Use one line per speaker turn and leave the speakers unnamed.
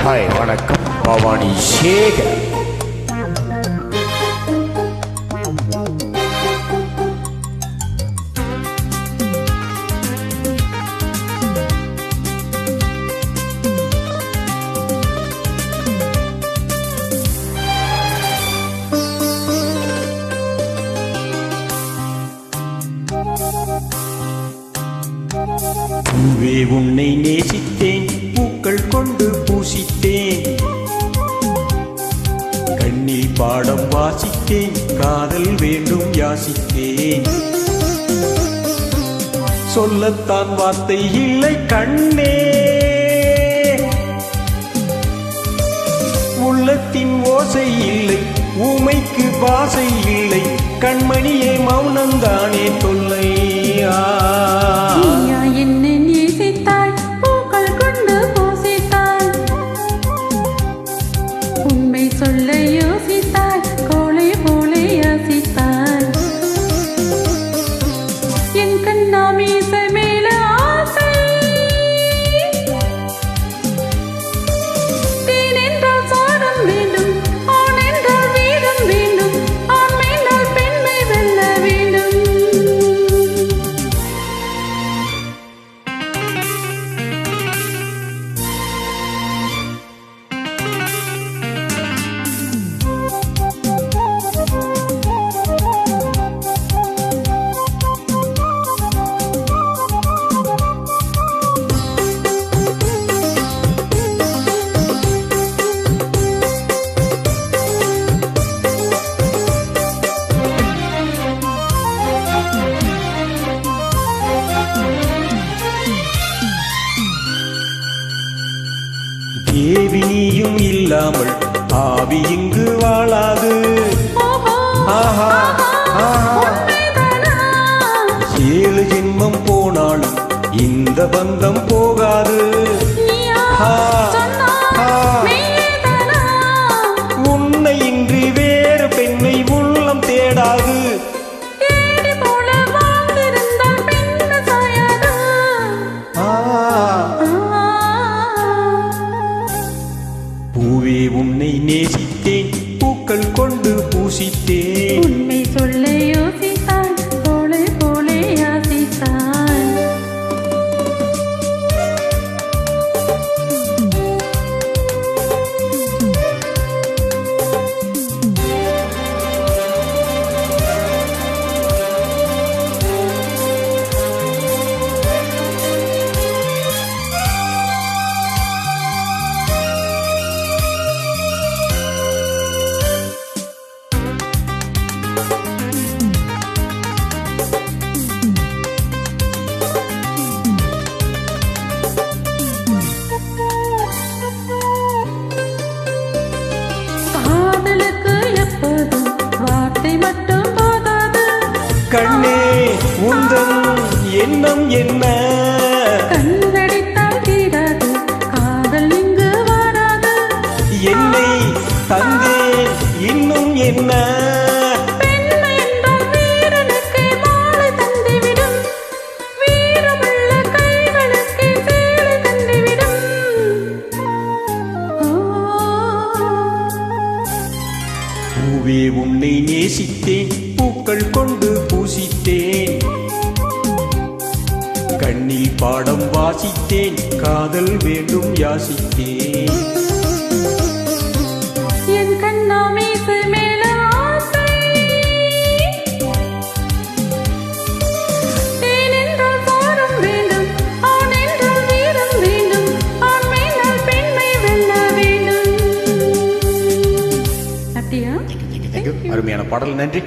Hi வணக்கம் பவானி சேகர்.
பூவே உன்னை நேசித்தேன், பூக்கள் கொண்டு பூசித்தேன், கண்ணில் பாடம் வாசித்தேன், காதல் வேண்டும் யாசித்தேன். சொல்லத்தான் வார்த்தை இல்லை கண்ணே, உள்ளத்தின் ஓசை இல்லை, ஊமைக்கு பாசை இல்லை, கண்மணியே மௌனந்தானே தொல்லை.
என்னை நேசித்தாய், பூக்கள் கொண்டு பூசித்தாய், உண்மை சொல்ல யோசித்தாய், கோளை போலே யாசித்தாய். என் கண்ணா மீச மேல ஆசை, தேன் என்றால் சாரம் வேண்டும், ஆண் என்றால் வீரம் வேண்டும், ஆண் மேலால் பெண்ணை வெல்ல வேண்டும்.
தேவினியும் இல்லாமல் ஆவி இங்கு வாழாது. ஆஹா ஆஹா, 7 ஜென்மம் போனாலும் இந்த பந்தம் போகாது. உன்னை இன்றி வேறு பெண்ணை உள்ளம் தேடாது. பூவே உன்னை நேசித்தேன், பூக்கள் கொண்டு பூசித்தேன்,
உண்மை சொல்ல யோசித்தாய், கோளை போலே யாசித்தாய்.
கண்ணே உந்தன் எண்ணம் என்ன?
கண்ணடித்தால் தீராது, காதல் இங்கு வராது.
என்னை தந்தேன் இன்னும் என்ன?
பெண்மை என்றால் வீரனுக்கு மாலை தந்துவிடும், வீரமுள்ள கைகளுக்கு சேலை தந்துவிடும்.
பூவே உன்னை நேசித்தேன், பூக்கள் கொண்டு பூசித்தேன், கண்ணில் பாடம் வாசித்தேன், காதல் வேண்டும் யாசித்தேன்.
என் கண்ணா மீச மேல ஆசை, தேன் என்றால் சாரம் வேண்டும், ஆண் என்றால் வீரம் வேண்டும், ஆண் மேலால் பெண்ணை வெல்ல வேண்டும். அப்படியா?
அருமையான பாடல், நன்றி.